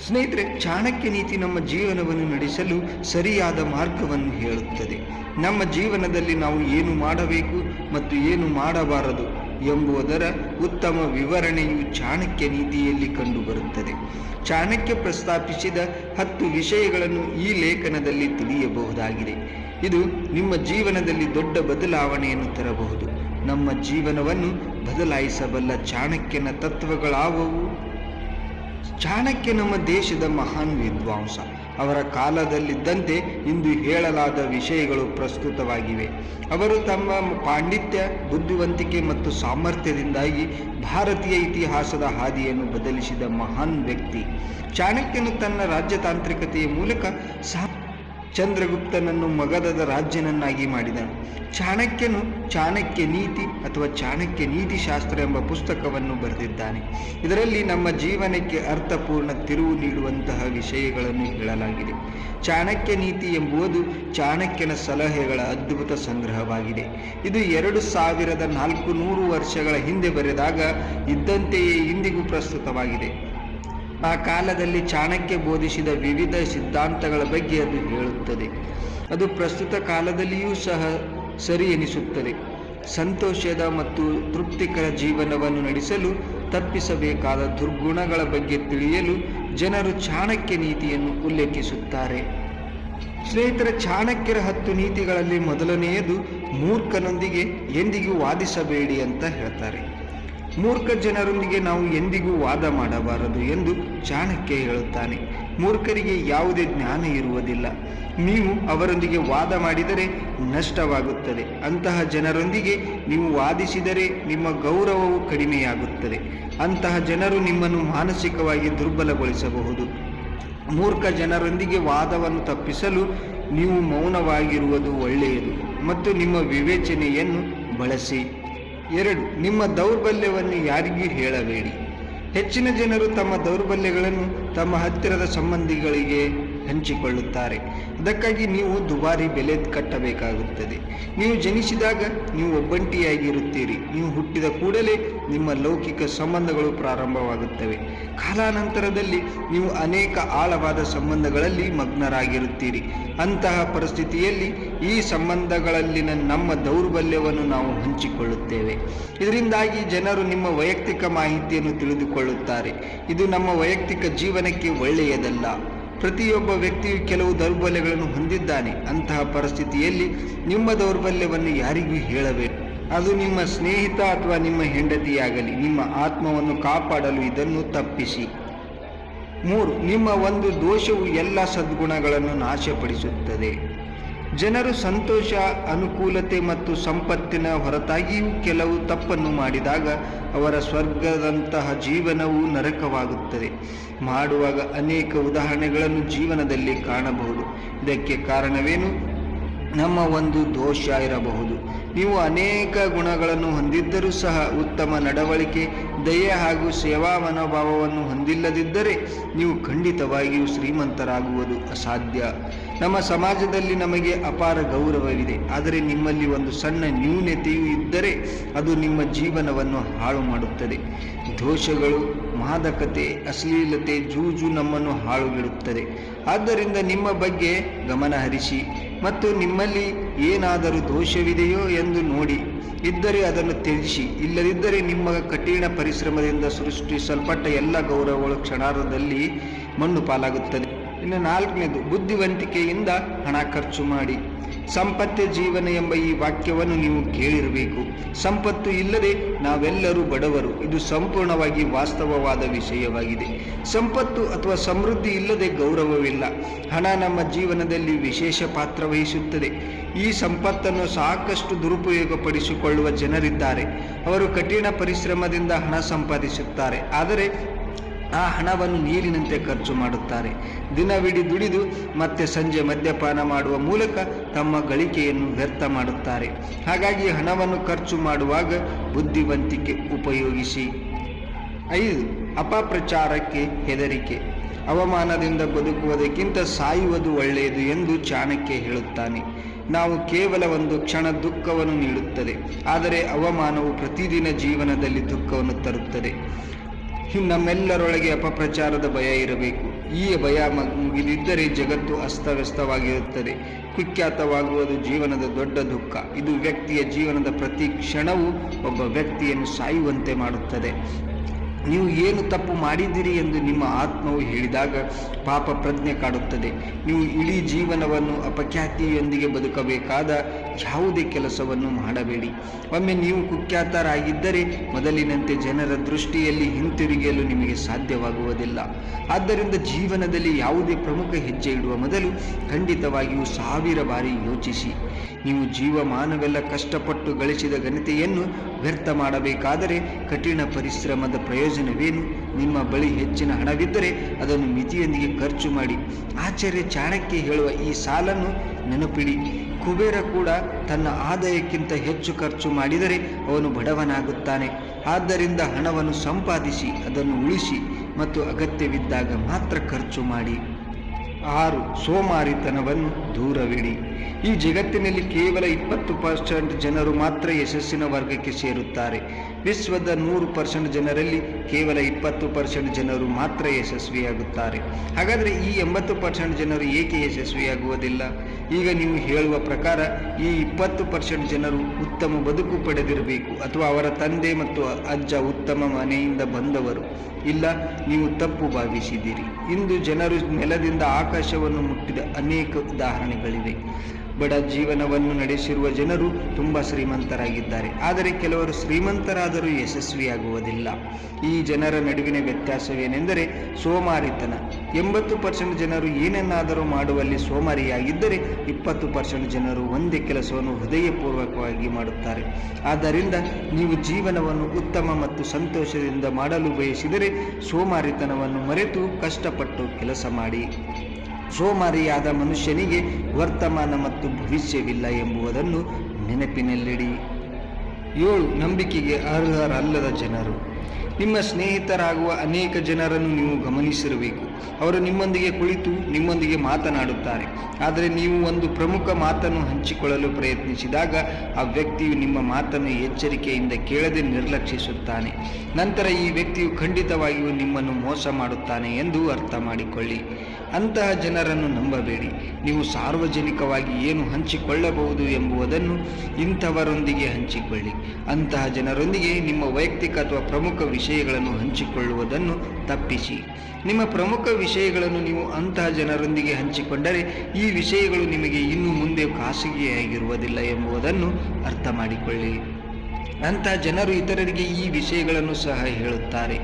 ಸ್ನೇಹಿತರೆ, ಚಾಣಕ್ಯ ನೀತಿ ನಮ್ಮ ಜೀವನವನ್ನು ನಡೆಸಲು ಸರಿಯಾದ ಮಾರ್ಗವನ್ನು ಹೇಳುತ್ತದೆ. ನಮ್ಮ ಜೀವನದಲ್ಲಿ ನಾವು ಏನು ಮಾಡಬೇಕು ಮತ್ತು ಏನು ಮಾಡಬಾರದು ಎಂಬುದರ ಉತ್ತಮ ವಿವರಣೆಯು ಚಾಣಕ್ಯ ನೀತಿಯಲ್ಲಿ ಕಂಡುಬರುತ್ತದೆ. ಚಾಣಕ್ಯ ಪ್ರಸ್ತಾಪಿಸಿದ 10 ವಿಷಯಗಳನ್ನು ಈ ಲೇಖನದಲ್ಲಿ ತಿಳಿಯಬಹುದಾಗಿದೆ. ಇದು ನಿಮ್ಮ ಜೀವನದಲ್ಲಿ ದೊಡ್ಡ ಬದಲಾವಣೆಯನ್ನು ತರಬಹುದು. ನಮ್ಮ ಜೀವನವನ್ನು ಬದಲಾಯಿಸಬಲ್ಲ ಚಾಣಕ್ಯನ ತತ್ವಗಳಾವವು? ಚಾಣಕ್ಯ ನಮ್ಮ ದೇಶದ ಮಹಾನ್ ವಿದ್ವಾಂಸ. ಅವರ ಕಾಲದಲ್ಲಿದ್ದಂತೆ ಇಂದು ಹೇಳಲಾದ ವಿಷಯಗಳು ಪ್ರಸ್ತುತವಾಗಿವೆ. ಅವರು ತಮ್ಮ ಪಾಂಡಿತ್ಯ, ಬುದ್ಧಿವಂತಿಕೆ ಮತ್ತು ಸಾಮರ್ಥ್ಯದಿಂದಾಗಿ ಭಾರತೀಯ ಇತಿಹಾಸದ ಹಾದಿಯನ್ನು ಬದಲಿಸಿದ ಮಹಾನ್ ವ್ಯಕ್ತಿ. ಚಾಣಕ್ಯನು ತನ್ನ ರಾಜ್ಯತಾಂತ್ರಿಕತೆಯ ಮೂಲಕ ಚಂದ್ರಗುಪ್ತನನ್ನು ಮಗಧದ ರಾಜ್ಯನನ್ನಾಗಿ ಮಾಡಿದನು. ಚಾಣಕ್ಯನು ಚಾಣಕ್ಯ ನೀತಿ ಅಥವಾ ಚಾಣಕ್ಯ ನೀತಿಶಾಸ್ತ್ರ ಎಂಬ ಪುಸ್ತಕವನ್ನು ಬರೆದಿದ್ದಾನೆ. ಇದರಲ್ಲಿ ನಮ್ಮ ಜೀವನಕ್ಕೆ ಅರ್ಥಪೂರ್ಣ ತಿರುವು ನೀಡುವಂತಹ ವಿಷಯಗಳನ್ನು ಹೇಳಲಾಗಿದೆ. ಚಾಣಕ್ಯ ನೀತಿ ಎಂಬುದು ಚಾಣಕ್ಯನ ಸಲಹೆಗಳ ಅದ್ಭುತ ಸಂಗ್ರಹವಾಗಿದೆ. ಇದು 2400 ವರ್ಷಗಳ ಹಿಂದೆ ಬರೆದಾಗ ಇದ್ದಂತೆಯೇ ಇಂದಿಗೂ ಪ್ರಸ್ತುತವಾಗಿದೆ. ಆ ಕಾಲದಲ್ಲಿ ಚಾಣಕ್ಯ ಬೋಧಿಸಿದ ವಿವಿಧ ಸಿದ್ಧಾಂತಗಳ ಬಗ್ಗೆ ಅದು ಹೇಳುತ್ತದೆ. ಅದು ಪ್ರಸ್ತುತ ಕಾಲದಲ್ಲಿಯೂ ಸಹ ಸರಿ ಎನಿಸುತ್ತದೆ. ಸಂತೋಷದ ಮತ್ತು ತೃಪ್ತಿಕರ ಜೀವನವನ್ನು ನಡೆಸಲು ತಪ್ಪಿಸಬೇಕಾದ ದುರ್ಗುಣಗಳ ಬಗ್ಗೆ ತಿಳಿಯಲು ಜನರು ಚಾಣಕ್ಯ ನೀತಿಯನ್ನು ಉಲ್ಲೇಖಿಸುತ್ತಾರೆ. ಸ್ನೇಹಿತರ, ಚಾಣಕ್ಯರ 10 ನೀತಿಗಳಲ್ಲಿ ಮೊದಲನೆಯದು ಮೂರ್ಖನೊಂದಿಗೆ ಎಂದಿಗೂ ವಾದಿಸಬೇಡಿ ಅಂತ ಹೇಳ್ತಾರೆ. ಮೂರ್ಖ ಜನರೊಂದಿಗೆ ನಾವು ಎಂದಿಗೂ ವಾದ ಮಾಡಬಾರದು ಎಂದು ಚಾಣಕ್ಯ ಹೇಳುತ್ತಾನೆ. ಮೂರ್ಖರಿಗೆ ಯಾವುದೇ ಜ್ಞಾನ ಇರುವುದಿಲ್ಲ. ನೀವು ಅವರೊಂದಿಗೆ ವಾದ ಮಾಡಿದರೆ ನಷ್ಟವಾಗುತ್ತದೆ. ಅಂತಹ ಜನರೊಂದಿಗೆ ನೀವು ವಾದಿಸಿದರೆ ನಿಮ್ಮ ಗೌರವವು ಕಡಿಮೆಯಾಗುತ್ತದೆ. ಅಂತಹ ಜನರು ನಿಮ್ಮನ್ನು ಮಾನಸಿಕವಾಗಿ ದುರ್ಬಲಗೊಳಿಸಬಹುದು. ಮೂರ್ಖ ಜನರೊಂದಿಗೆ ವಾದವನ್ನು ತಪ್ಪಿಸಲು ನೀವು ಮೌನವಾಗಿರುವುದು ಒಳ್ಳೆಯದು ಮತ್ತು ನಿಮ್ಮ ವಿವೇಚನೆಯನ್ನು ಬಳಸಿ. 2. ನಿಮ್ಮ ದೌರ್ಬಲ್ಯವನ್ನು ಯಾರಿಗೂ ಹೇಳಬೇಡಿ. ಹೆಚ್ಚಿನ ಜನರು ತಮ್ಮ ದೌರ್ಬಲ್ಯಗಳನ್ನು ತಮ್ಮ ಹತ್ತಿರದ ಸಂಬಂಧಿಗಳಿಗೆ ಹಂಚಿಕೊಳ್ಳುತ್ತಾರೆ. ಅದಕ್ಕಾಗಿ ನೀವು ದುಬಾರಿ ಬೆಲೆ ಕಟ್ಟಬೇಕಾಗುತ್ತದೆ. ನೀವು ಜನಿಸಿದಾಗ ನೀವು ಒಬ್ಬಂಟಿಯಾಗಿರುತ್ತೀರಿ. ನೀವು ಹುಟ್ಟಿದ ಕೂಡಲೇ ನಿಮ್ಮ ಲೌಕಿಕ ಸಂಬಂಧಗಳು ಪ್ರಾರಂಭವಾಗುತ್ತವೆ. ಕಾಲಾನಂತರದಲ್ಲಿ ನೀವು ಅನೇಕ ಆಳವಾದ ಸಂಬಂಧಗಳಲ್ಲಿ ಮಗ್ನರಾಗಿರುತ್ತೀರಿ. ಅಂತಹ ಪರಿಸ್ಥಿತಿಯಲ್ಲಿ ಈ ಸಂಬಂಧಗಳಲ್ಲಿನ ನಮ್ಮ ದೌರ್ಬಲ್ಯವನ್ನು ನಾವು ಹಂಚಿಕೊಳ್ಳುತ್ತೇವೆ. ಇದರಿಂದಾಗಿ ಜನರು ನಿಮ್ಮ ವೈಯಕ್ತಿಕ ಮಾಹಿತಿಯನ್ನು ತಿಳಿದುಕೊಳ್ಳುತ್ತಾರೆ. ಇದು ನಮ್ಮ ವೈಯಕ್ತಿಕ ಜೀವನಕ್ಕೆ ಒಳ್ಳೆಯದಲ್ಲ. ಪ್ರತಿಯೊಬ್ಬ ವ್ಯಕ್ತಿಯು ಕೆಲವು ದೌರ್ಬಲ್ಯಗಳನ್ನು ಹೊಂದಿದ್ದಾನೆ. ಅಂತಹ ಪರಿಸ್ಥಿತಿಯಲ್ಲಿ ನಿಮ್ಮ ದೌರ್ಬಲ್ಯವನ್ನು ಯಾರಿಗೂ ಹೇಳಬೇಕು. ಅದು ನಿಮ್ಮ ಸ್ನೇಹಿತ ಅಥವಾ ನಿಮ್ಮ ಹೆಂಡತಿಯಾಗಲಿ. ನಿಮ್ಮ ಆತ್ಮವನ್ನು ಕಾಪಾಡಲು ಇದನ್ನು ತಪ್ಪಿಸಿ. 3. ನಿಮ್ಮ ಒಂದು ದೋಷವು ಎಲ್ಲ ಸದ್ಗುಣಗಳನ್ನು ನಾಶಪಡಿಸುತ್ತದೆ. ಜನರು ಸಂತೋಷ, ಅನುಕೂಲತೆ ಮತ್ತು ಸಂಪತ್ತಿನ ಹೊರತಾಗಿಯೂ ಕೆಲವು ತಪ್ಪನ್ನು ಮಾಡಿದಾಗ ಅವರ ಸ್ವರ್ಗದಂತಹ ಜೀವನವು ನರಕವಾಗುತ್ತದೆ. ಮಾಡುವಾಗ ಅನೇಕ ಉದಾಹರಣೆಗಳನ್ನು ಜೀವನದಲ್ಲಿ ಕಾಣಬಹುದು. ಇದಕ್ಕೆ ಕಾರಣವೇನು? ನಮ್ಮ ಒಂದು ದೋಷ ಇರಬಹುದು. ನೀವು ಅನೇಕ ಗುಣಗಳನ್ನು ಹೊಂದಿದ್ದರೂ ಸಹ ಉತ್ತಮ ನಡವಳಿಕೆ, ದಯೆ ಹಾಗೂ ಸೇವಾ ಮನೋಭಾವವನ್ನು ಹೊಂದಿಲ್ಲದಿದ್ದರೆ ನೀವು ಖಂಡಿತವಾಗಿಯೂ ಶ್ರೀಮಂತರಾಗುವುದು ಅಸಾಧ್ಯ. ನಮ್ಮ ಸಮಾಜದಲ್ಲಿ ನಮಗೆ ಅಪಾರ ಗೌರವವಿದೆ. ಆದರೆ ನಿಮ್ಮಲ್ಲಿ ಒಂದು ಸಣ್ಣ ನ್ಯೂನತೆಯೂ ಇದ್ದರೆ ಅದು ನಿಮ್ಮ ಜೀವನವನ್ನು ಹಾಳು ಮಾಡುತ್ತದೆ. ದೋಷಗಳು, ಮಾದಕತೆ, ಅಶ್ಲೀಲತೆ, ಜೂಜು ನಮ್ಮನ್ನು ಹಾಳುಗೆಡುತ್ತದೆ. ಆದ್ದರಿಂದ ನಿಮ್ಮ ಬಗ್ಗೆ ಗಮನ ಹರಿಸಿ ಮತ್ತು ನಿಮ್ಮಲ್ಲಿ ಏನಾದರೂ ದೋಷವಿದೆಯೋ ಎಂದು ನೋಡಿ. ಇದ್ದರೆ ಅದನ್ನು ತ್ಯಜಿಸಿ. ಇಲ್ಲದಿದ್ದರೆ ನಿಮ್ಮ ಕಠಿಣ ಪರಿಶ್ರಮದಿಂದ ಸೃಷ್ಟಿಸಲ್ಪಟ್ಟ ಎಲ್ಲ ಗೌರವಗಳು ಕ್ಷಣಾರ್ಧದಲ್ಲಿ ಮಣ್ಣು ಪಾಲಾಗುತ್ತದೆ. ಇನ್ನು 4ನೇದು, ಬುದ್ಧಿವಂತಿಕೆಯಿಂದ ಹಣ ಖರ್ಚು ಮಾಡಿ. ಸಂಪತ್ತೇ ಜೀವನ ಎಂಬ ಈ ವಾಕ್ಯವನ್ನು ನೀವು ಕೇಳಿರಬೇಕು. ಸಂಪತ್ತು ಇಲ್ಲದೆ ನಾವೆಲ್ಲರೂ ಬಡವರು. ಇದು ಸಂಪೂರ್ಣವಾಗಿ ವಾಸ್ತವವಾದ ವಿಷಯವಾಗಿದೆ. ಸಂಪತ್ತು ಅಥವಾ ಸಮೃದ್ಧಿ ಇಲ್ಲದೆ ಗೌರವವಿಲ್ಲ. ಹಣ ನಮ್ಮ ಜೀವನದಲ್ಲಿ ವಿಶೇಷ ಪಾತ್ರ ವಹಿಸುತ್ತದೆ. ಈ ಸಂಪತ್ತನ್ನು ಸಾಕಷ್ಟು ದುರುಪಯೋಗಪಡಿಸಿಕೊಳ್ಳುವ ಜನರಿದ್ದಾರೆ. ಅವರು ಕಠಿಣ ಪರಿಶ್ರಮದಿಂದ ಹಣ ಸಂಪಾದಿಸುತ್ತಾರೆ, ಆದರೆ ಆ ಹಣವನ್ನು ನೀರಿನಂತೆ ಖರ್ಚು ಮಾಡುತ್ತಾರೆ. ದಿನವಿಡೀ ದುಡಿದು ಮತ್ತೆ ಸಂಜೆ ಮದ್ಯಪಾನ ಮಾಡುವ ಮೂಲಕ ತಮ್ಮ ಗಳಿಕೆಯನ್ನು ವ್ಯರ್ಥ ಮಾಡುತ್ತಾರೆ. ಹಾಗಾಗಿ ಹಣವನ್ನು ಖರ್ಚು ಮಾಡುವಾಗ ಬುದ್ಧಿವಂತಿಕೆ ಉಪಯೋಗಿಸಿ. 5. ಅಪಪ್ರಚಾರಕ್ಕೆ ಹೆದರಿಕೆ. ಅವಮಾನದಿಂದ ಬದುಕುವುದಕ್ಕಿಂತ ಸಾಯುವುದು ಒಳ್ಳೆಯದು ಎಂದು ಚಾಣಕ್ಯ ಹೇಳುತ್ತಾನೆ. ನಾವು ಕೇವಲ ಒಂದು ಕ್ಷಣ ದುಃಖವನ್ನು ನೀಡುತ್ತದೆ, ಆದರೆ ಅವಮಾನವು ಪ್ರತಿದಿನ ಜೀವನದಲ್ಲಿ ದುಃಖವನ್ನು ತರುತ್ತದೆ. ನಮ್ಮೆಲ್ಲರೊಳಗೆ ಅಪಪ್ರಚಾರದ ಭಯ ಇರಬೇಕು. ಈ ಭಯ ಮುಗಿದಿದ್ದರೆ ಜಗತ್ತು ಅಸ್ತವ್ಯಸ್ತವಾಗಿರುತ್ತದೆ. ಕುಖ್ಯಾತವಾಗುವುದು ಜೀವನದ ದೊಡ್ಡ ದುಃಖ. ಇದು ವ್ಯಕ್ತಿಯ ಜೀವನದ ಪ್ರತಿ ಕ್ಷಣವೂ ಒಬ್ಬ ವ್ಯಕ್ತಿಯನ್ನು ಸಾಯುವಂತೆ ಮಾಡುತ್ತದೆ. ನೀವು ಏನು ತಪ್ಪು ಮಾಡಿದ್ದೀರಿ ಎಂದು ನಿಮ್ಮ ಆತ್ಮವು ಹೇಳಿದಾಗ ಪಾಪ ಪ್ರಜ್ಞೆ ಕಾಡುತ್ತದೆ. ನೀವು ಇಡೀ ಜೀವನವನ್ನು ಅಪಖ್ಯಾತಿಯೊಂದಿಗೆ ಬದುಕಬೇಕಾದ ಯಾವುದೇ ಕೆಲಸವನ್ನು ಮಾಡಬೇಡಿ. ಒಮ್ಮೆ ನೀವು ಕುಖ್ಯಾತರಾಗಿದ್ದರೆ ಮೊದಲಿನಂತೆ ಜನರ ದೃಷ್ಟಿಯಲ್ಲಿ ಹಿಂತಿರುಗಲು ನಿಮಗೆ ಸಾಧ್ಯವಾಗುವುದಿಲ್ಲ. ಆದ್ದರಿಂದ ಜೀವನದಲ್ಲಿ ಯಾವುದೇ ಪ್ರಮುಖ ಹೆಜ್ಜೆ ಇಡುವ ಮೊದಲು ಖಂಡಿತವಾಗಿಯೂ 1000 ಬಾರಿ ಯೋಚಿಸಿ. ನೀವು ಜೀವಮಾನವೆಲ್ಲ ಕಷ್ಟಪಟ್ಟು ಗಳಿಸಿದ ಘನತೆಯನ್ನು ವ್ಯರ್ಥ ಮಾಡಬೇಕಾದರೆ ಕಠಿಣ ಪರಿಶ್ರಮದ ಪ್ರಯೋಜನವೇನು? ನಿಮ್ಮ ಬಳಿ ಹೆಚ್ಚಿನ ಹಣವಿದ್ದರೆ ಅದನ್ನು ಮಿತಿಯೊಂದಿಗೆ ಖರ್ಚು ಮಾಡಿ. ಆಚಾರ್ಯ ಚಾಣಕ್ಯ ಹೇಳುವ ಈ ಸಾಲನ್ನು ನೆನಪಿಡಿ. ಕುಬೇರ ಕೂಡ ತನ್ನ ಆದಾಯಕ್ಕಿಂತ ಹೆಚ್ಚು ಖರ್ಚು ಮಾಡಿದರೆ ಅವನು ಬಡವನಾಗುತ್ತಾನೆ. ಆದ್ದರಿಂದ ಹಣವನ್ನು ಸಂಪಾದಿಸಿ, ಅದನ್ನು ಉಳಿಸಿ ಮತ್ತು ಅಗತ್ಯವಿದ್ದಾಗ ಮಾತ್ರ ಖರ್ಚು ಮಾಡಿ. 6. ಸೋಮಾರಿತನವನ್ನು ದೂರವಿಡಿ. ಈ ಜಗತ್ತಿನಲ್ಲಿ ಕೇವಲ 20% ಜನರು ಮಾತ್ರ ಯಶಸ್ಸಿನ ವರ್ಗಕ್ಕೆ ಸೇರುತ್ತಾರೆ. ವಿಶ್ವದ 100% ಜನರಲ್ಲಿ ಕೇವಲ 20% ಜನರು ಮಾತ್ರ ಯಶಸ್ವಿಯಾಗುತ್ತಾರೆ. ಹಾಗಾದರೆ ಈ 80% ಜನರು ಏಕೆ ಯಶಸ್ವಿಯಾಗುವುದಿಲ್ಲ? ಈಗ ನೀವು ಹೇಳುವ ಪ್ರಕಾರ ಈ 20% ಜನರು ಉತ್ತಮ ಬದುಕು ಪಡೆದಿರಬೇಕು, ಅಥವಾ ಅವರ ತಂದೆ ಮತ್ತು ಅಜ್ಜ ಉತ್ತಮ ಮನೆಯಿಂದ ಬಂದವರು. ಇಲ್ಲ, ನೀವು ತಪ್ಪು ಭಾವಿಸಿದ್ದೀರಿ. ಇಂದು ಜನರು ನೆಲದಿಂದ ಆಕಾಶವನ್ನು ಮುಟ್ಟಿದ ಅನೇಕ ಉದಾಹರಣೆಗಳಿವೆ. ಬಡ ಜೀವನವನ್ನು ನಡೆಸಿರುವ ಜನರು ತುಂಬ ಶ್ರೀಮಂತರಾಗಿದ್ದಾರೆ, ಆದರೆ ಕೆಲವರು ಶ್ರೀಮಂತರಾದರೂ ಯಶಸ್ವಿಯಾಗುವುದಿಲ್ಲ. ಈ ಜನರ ನಡುವಿನ ವ್ಯತ್ಯಾಸವೇನೆಂದರೆ ಸೋಮಾರಿತನ. 80% ಜನರು ಏನನ್ನಾದರೂ ಮಾಡುವಲ್ಲಿ ಸೋಮಾರಿಯಾಗಿದ್ದರೆ 20% ಜನರು ಒಂದೇ ಕೆಲಸವನ್ನು ಹೃದಯಪೂರ್ವಕವಾಗಿ ಮಾಡುತ್ತಾರೆ. ಆದ್ದರಿಂದ ನೀವು ಜೀವನವನ್ನು ಉತ್ತಮ ಮತ್ತು ಸಂತೋಷದಿಂದ ಮಾಡಲು ಬಯಸಿದರೆ ಸೋಮಾರಿತನವನ್ನು ಮರೆತು ಕಷ್ಟಪಟ್ಟು ಕೆಲಸ ಮಾಡಿ. ಸೋಮಾರಿಯಾದ ಮನುಷ್ಯನಿಗೆ ವರ್ತಮಾನ ಮತ್ತು ಭವಿಷ್ಯವಿಲ್ಲ ಎಂಬುದನ್ನು ನೆನಪಿನಲ್ಲಿಡಿ. 7. ನಂಬಿಕೆಗೆ ಅರ್ಹರಲ್ಲದ ಜನರು. ನಿಮ್ಮ ಸ್ನೇಹಿತರಾಗುವ ಅನೇಕ ಜನರನ್ನು ನೀವು ಗಮನಿಸಿರಬೇಕು. ಅವರು ನಿಮ್ಮೊಂದಿಗೆ ಕುಳಿತು ನಿಮ್ಮೊಂದಿಗೆ ಮಾತನಾಡುತ್ತಾರೆ, ಆದರೆ ನೀವು ಒಂದು ಪ್ರಮುಖ ಮಾತನ್ನು ಹಂಚಿಕೊಳ್ಳಲು ಪ್ರಯತ್ನಿಸಿದಾಗ ಆ ವ್ಯಕ್ತಿಯು ನಿಮ್ಮ ಮಾತನ್ನು ಎಚ್ಚರಿಕೆಯಿಂದ ಕೇಳದೆ ನಿರ್ಲಕ್ಷಿಸುತ್ತಾನೆ. ನಂತರ ಈ ವ್ಯಕ್ತಿಯು ಖಂಡಿತವಾಗಿಯೂ ನಿಮ್ಮನ್ನು ಮೋಸ ಮಾಡುತ್ತಾನೆ ಎಂದು ಅರ್ಥ ಮಾಡಿಕೊಳ್ಳಿ. ಅಂತಹ ಜನರನ್ನು ನಂಬಬೇಡಿ. ನೀವು ಸಾರ್ವಜನಿಕವಾಗಿ ಏನು ಹಂಚಿಕೊಳ್ಳಬಹುದು ಎಂಬುದನ್ನು ಇಂಥವರೊಂದಿಗೆ ಹಂಚಿಕೊಳ್ಳಿ. ಅಂತಹ ಜನರೊಂದಿಗೆ ನಿಮ್ಮ ವೈಯಕ್ತಿಕ ಅಥವಾ ಪ್ರಮುಖ ವಿಷಯಗಳನ್ನು ಹಂಚಿಕೊಳ್ಳುವುದನ್ನು ತಪ್ಪಿಸಿ. ನಿಮ್ಮ ಪ್ರಮುಖ ವಿಷಯಗಳನ್ನು ನೀವು ಅಂತಹ ಜನರೊಂದಿಗೆ ಹಂಚಿಕೊಂಡರೆ ಈ ವಿಷಯಗಳು ನಿಮಗೆ ಇನ್ನು ಮುಂದೆ ಖಾಸಗಿಯಾಗಿರುವುದಿಲ್ಲ ಎಂಬುದನ್ನು ಅರ್ಥ ಮಾಡಿಕೊಳ್ಳಿ. ಅಂತಹ ಜನರು ಇತರರಿಗೆ ಈ ವಿಷಯಗಳನ್ನು ಸಹ ಹೇಳುತ್ತಾರೆ.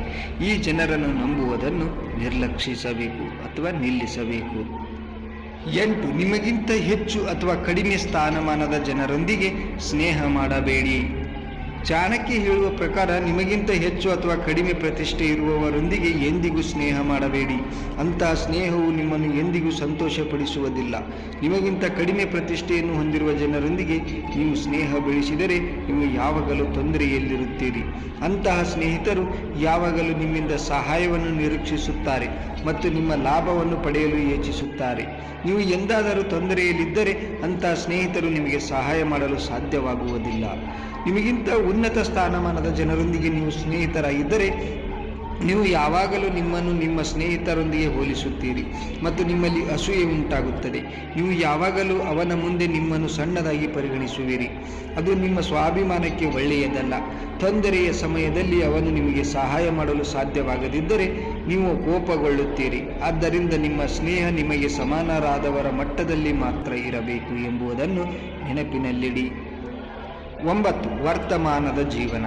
ಈ ಜನರನ್ನು ನಂಬುವುದನ್ನು ನಿರ್ಲಕ್ಷಿಸಬೇಕು ಅಥವಾ ನಿಲ್ಲಿಸಬೇಕು. 8. ನಿಮಗಿಂತ ಹೆಚ್ಚು ಅಥವಾ ಕಡಿಮೆ ಸ್ಥಾನಮಾನದ ಜನರೊಂದಿಗೆ ಸ್ನೇಹ ಮಾಡಬೇಡಿ. ಚಾಣಕ್ಯ ಹೇಳುವ ಪ್ರಕಾರ ನಿಮಗಿಂತ ಹೆಚ್ಚು ಅಥವಾ ಕಡಿಮೆ ಪ್ರತಿಷ್ಠೆ ಇರುವವರೊಂದಿಗೆ ಎಂದಿಗೂ ಸ್ನೇಹ ಮಾಡಬೇಡಿ. ಅಂತಹ ಸ್ನೇಹವು ನಿಮ್ಮನ್ನು ಎಂದಿಗೂ ಸಂತೋಷಪಡಿಸುವುದಿಲ್ಲ. ನಿಮಗಿಂತ ಕಡಿಮೆ ಪ್ರತಿಷ್ಠೆಯನ್ನು ಹೊಂದಿರುವ ಜನರೊಂದಿಗೆ ನೀವು ಸ್ನೇಹ ಬೆಳೆಸಿದರೆ ನೀವು ಯಾವಾಗಲೂ ತೊಂದರೆಯಲ್ಲಿರುತ್ತೀರಿ. ಅಂತಹ ಸ್ನೇಹಿತರು ಯಾವಾಗಲೂ ನಿಮ್ಮಿಂದ ಸಹಾಯವನ್ನು ನಿರೀಕ್ಷಿಸುತ್ತಾರೆ ಮತ್ತು ನಿಮ್ಮ ಲಾಭವನ್ನು ಪಡೆಯಲು ಯೋಚಿಸುತ್ತಾರೆ. ನೀವು ಎಂದಾದರೂ ತೊಂದರೆಯಲ್ಲಿದ್ದರೆ ಅಂತಹ ಸ್ನೇಹಿತರು ನಿಮಗೆ ಸಹಾಯ ಮಾಡಲು ಸಾಧ್ಯವಾಗುವುದಿಲ್ಲ. ನಿಮಗಿಂತ ಉನ್ನತ ಸ್ಥಾನಮಾನದ ಜನರೊಂದಿಗೆ ನೀವು ಸ್ನೇಹಿತರಾಗಿದ್ದರೆ ನೀವು ಯಾವಾಗಲೂ ನಿಮ್ಮನ್ನು ನಿಮ್ಮ ಸ್ನೇಹಿತರೊಂದಿಗೆ ಹೋಲಿಸುತ್ತೀರಿ ಮತ್ತು ನಿಮ್ಮಲ್ಲಿ ಅಸೂಯೆ ಉಂಟಾಗುತ್ತದೆ. ನೀವು ಯಾವಾಗಲೂ ಅವನ ಮುಂದೆ ನಿಮ್ಮನ್ನು ಸಣ್ಣದಾಗಿ ಪರಿಗಣಿಸುವಿರಿ. ಅದು ನಿಮ್ಮ ಸ್ವಾಭಿಮಾನಕ್ಕೆ ಒಳ್ಳೆಯದಲ್ಲ. ತೊಂದರೆಯ ಸಮಯದಲ್ಲಿ ಅವನು ನಿಮಗೆ ಸಹಾಯ ಮಾಡಲು ಸಾಧ್ಯವಾಗದಿದ್ದರೆ ನೀವು ಕೋಪಗೊಳ್ಳುತ್ತೀರಿ. ಆದ್ದರಿಂದ ನಿಮ್ಮ ಸ್ನೇಹ ನಿಮಗೆ ಸಮಾನರಾದವರ ಮಟ್ಟದಲ್ಲಿ ಮಾತ್ರ ಇರಬೇಕು ಎಂಬುದನ್ನು ನೆನಪಿನಲ್ಲಿಡಿ. 9. ವರ್ತಮಾನದ ಜೀವನ.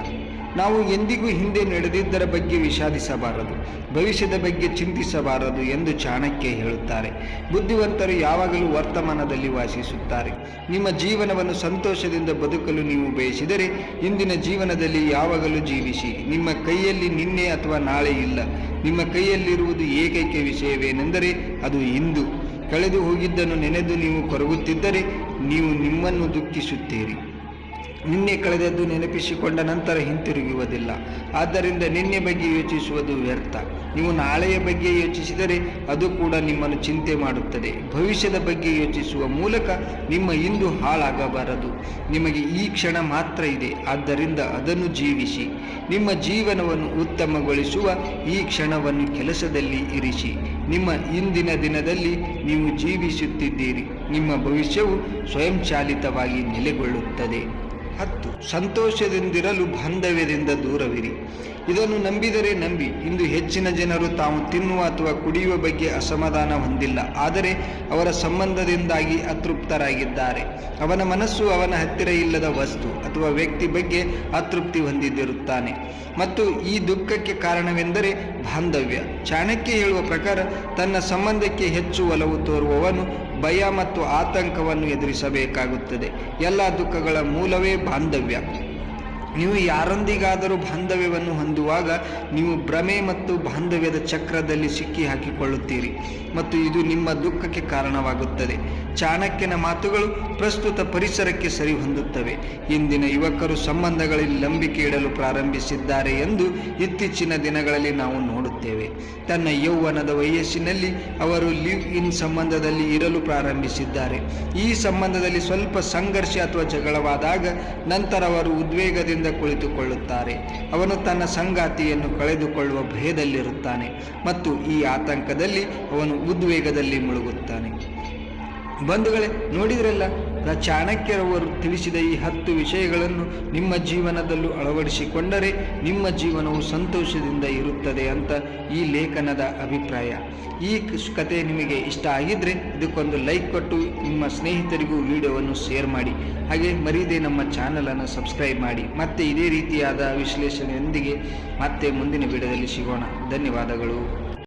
ನಾವು ಎಂದಿಗೂ ಹಿಂದೆ ನಡೆದಿದ್ದರ ಬಗ್ಗೆ ವಿಷಾದಿಸಬಾರದು, ಭವಿಷ್ಯದ ಬಗ್ಗೆ ಚಿಂತಿಸಬಾರದು ಎಂದು ಚಾಣಕ್ಯ ಹೇಳುತ್ತಾರೆ. ಬುದ್ಧಿವಂತರು ಯಾವಾಗಲೂ ವರ್ತಮಾನದಲ್ಲಿ ವಾಸಿಸುತ್ತಾರೆ. ನಿಮ್ಮ ಜೀವನವನ್ನು ಸಂತೋಷದಿಂದ ಬದುಕಲು ನೀವು ಬಯಸಿದರೆ ಇಂದಿನ ಜೀವನದಲ್ಲಿ ಯಾವಾಗಲೂ ಜೀವಿಸಿ. ನಿಮ್ಮ ಕೈಯಲ್ಲಿ ನಿನ್ನೆ ಅಥವಾ ನಾಳೆ ಇಲ್ಲ. ನಿಮ್ಮ ಕೈಯಲ್ಲಿರುವುದು ಏಕೈಕ ವಿಷಯವೇನೆಂದರೆ ಅದು ಇಂದು. ಕಳೆದು ಹೋಗಿದ್ದನ್ನು ನೆನೆದು ನೀವು ಕೊರಗುತ್ತಿದ್ದರೆ ನೀವು ನಿಮ್ಮನ್ನು ದುಃಖಿಸುತ್ತೀರಿ. ನಿನ್ನೆ ಕಳೆದದ್ದು ನೆನಪಿಸಿಕೊಂಡ ನಂತರ ಹಿಂತಿರುಗುವುದಿಲ್ಲ. ಆದ್ದರಿಂದ ನಿನ್ನೆ ಬಗ್ಗೆ ಯೋಚಿಸುವುದು ವ್ಯರ್ಥ. ನೀವು ನಾಳೆಯ ಬಗ್ಗೆ ಯೋಚಿಸಿದರೆ ಅದು ಕೂಡ ನಿಮ್ಮನ್ನು ಚಿಂತೆ ಮಾಡುತ್ತದೆ. ಭವಿಷ್ಯದ ಬಗ್ಗೆ ಯೋಚಿಸುವ ಮೂಲಕ ನಿಮ್ಮ ಇಂದು ಹಾಳಾಗಬಾರದು. ನಿಮಗೆ ಈ ಕ್ಷಣ ಮಾತ್ರ ಇದೆ, ಆದ್ದರಿಂದ ಅದನ್ನು ಜೀವಿಸಿ. ನಿಮ್ಮ ಜೀವನವನ್ನು ಉತ್ತಮಗೊಳಿಸುವ ಈ ಕ್ಷಣವನ್ನು ಕೆಲಸದಲ್ಲಿ ಇರಿಸಿ. ನಿಮ್ಮ ಇಂದಿನ ದಿನದಲ್ಲಿ ನೀವು ಜೀವಿಸುತ್ತಿದ್ದೀರಿ. ನಿಮ್ಮ ಭವಿಷ್ಯವು ಸ್ವಯಂಚಾಲಿತವಾಗಿ ನೆಲೆಗೊಳ್ಳುತ್ತದೆ. 10. ಸಂತೋಷದಿಂದಿರಲು ಬಾಂಧವ್ಯದಿಂದ ದೂರವಿರಿ. ಇದನ್ನು ನಂಬಿದರೆ ನಂಬಿ. ಇಂದು ಹೆಚ್ಚಿನ ಜನರು ತಾವು ತಿನ್ನುವ ಅಥವಾ ಕುಡಿಯುವ ಬಗ್ಗೆ ಅಸಮಾಧಾನ ಹೊಂದಿಲ್ಲ, ಆದರೆ ಅವರ ಸಂಬಂಧದಿಂದಾಗಿ ಅತೃಪ್ತರಾಗಿದ್ದಾರೆ. ಅವನ ಮನಸ್ಸು ಅವನ ಹತ್ತಿರ ಇಲ್ಲದ ವಸ್ತು ಅಥವಾ ವ್ಯಕ್ತಿ ಬಗ್ಗೆ ಅತೃಪ್ತಿ ಹೊಂದಿದಿರುತ್ತಾನೆ ಮತ್ತು ಈ ದುಃಖಕ್ಕೆ ಕಾರಣವೆಂದರೆ ಬಾಂಧವ್ಯ. ಚಾಣಕ್ಯ ಹೇಳುವ ಪ್ರಕಾರ ತನ್ನ ಸಂಬಂಧಕ್ಕೆ ಹೆಚ್ಚು ಒಲವು ತೋರುವವನು ಭಯ ಮತ್ತು ಆತಂಕವನ್ನು ಎದುರಿಸಬೇಕಾಗುತ್ತದೆ. ಎಲ್ಲ ದುಃಖಗಳ ಮೂಲವೇ ಬಾಂಧವ್ಯ. ನೀವು ಯಾರೊಂದಿಗಾದರೂ ಬಾಂಧವ್ಯವನ್ನು ಹೊಂದುವಾಗ ನೀವು ಭ್ರಮೆ ಮತ್ತು ಬಾಂಧವ್ಯದ ಚಕ್ರದಲ್ಲಿ ಸಿಕ್ಕಿ ಹಾಕಿಕೊಳ್ಳುತ್ತೀರಿ ಮತ್ತು ಇದು ನಿಮ್ಮ ದುಃಖಕ್ಕೆ ಕಾರಣವಾಗುತ್ತದೆ. ಚಾಣಕ್ಯನ ಮಾತುಗಳು ಪ್ರಸ್ತುತ ಪರಿಸರಕ್ಕೆ ಸರಿ ಹೊಂದುತ್ತವೆ. ಇಂದಿನ ಯುವಕರು ಸಂಬಂಧಗಳಲ್ಲಿ ನಂಬಿಕೆ ಇಡಲು ಪ್ರಾರಂಭಿಸಿದ್ದಾರೆ ಎಂದು ಇತ್ತೀಚಿನ ದಿನಗಳಲ್ಲಿ ನಾವು ನೋಡುತ್ತೇವೆ. ತನ್ನ ಯೌವನದ ವಯಸ್ಸಿನಲ್ಲಿ ಅವರು ಲಿವ್ ಇನ್ ಸಂಬಂಧದಲ್ಲಿ ಇರಲು ಪ್ರಾರಂಭಿಸಿದ್ದಾರೆ. ಈ ಸಂಬಂಧದಲ್ಲಿ ಸ್ವಲ್ಪ ಸಂಘರ್ಷ ಅಥವಾ ಜಗಳವಾದಾಗ ನಂತರ ಅವರು ಉದ್ವೇಗದಿಂದ ಕುಳಿತುಕೊಳ್ಳುತ್ತಾರೆ. ಅವನು ತನ್ನ ಸಂಗಾತಿಯನ್ನು ಕಳೆದುಕೊಳ್ಳುವ ಭಯದಲ್ಲಿರುತ್ತಾನೆ ಮತ್ತು ಈ ಆತಂಕದಲ್ಲಿ ಅವನು ಉದ್ವೇಗದಲ್ಲಿ ಮುಳುಗುತ್ತಾನೆ. ಬಂಧುಗಳೇ, ನೋಡಿದ್ರಲ್ಲ, ಚಾಣಕ್ಯರವರು ತಿಳಿಸಿದ ಈ 10 ವಿಷಯಗಳನ್ನು ನಿಮ್ಮ ಜೀವನದಲ್ಲೂ ಅಳವಡಿಸಿಕೊಂಡರೆ ನಿಮ್ಮ ಜೀವನವು ಸಂತೋಷದಿಂದ ಇರುತ್ತದೆ ಅಂತ ಈ ಲೇಖನದ ಅಭಿಪ್ರಾಯ. ಈ ಕತೆ ನಿಮಗೆ ಇಷ್ಟ ಆಗಿದ್ದರೆ ಇದಕ್ಕೊಂದು ಲೈಕ್ ಕೊಟ್ಟು ನಿಮ್ಮ ಸ್ನೇಹಿತರಿಗೂ ವಿಡಿಯೋವನ್ನು ಶೇರ್ ಮಾಡಿ. ಹಾಗೆ ಮರೀದೆ ನಮ್ಮ ಚಾನಲನ್ನು ಸಬ್ಸ್ಕ್ರೈಬ್ ಮಾಡಿ. ಮತ್ತೆ ಇದೇ ರೀತಿಯಾದ ವಿಶ್ಲೇಷಣೆಯೊಂದಿಗೆ ಮತ್ತೆ ಮುಂದಿನ ವಿಡಿಯೋದಲ್ಲಿ ಸಿಗೋಣ. ಧನ್ಯವಾದಗಳು.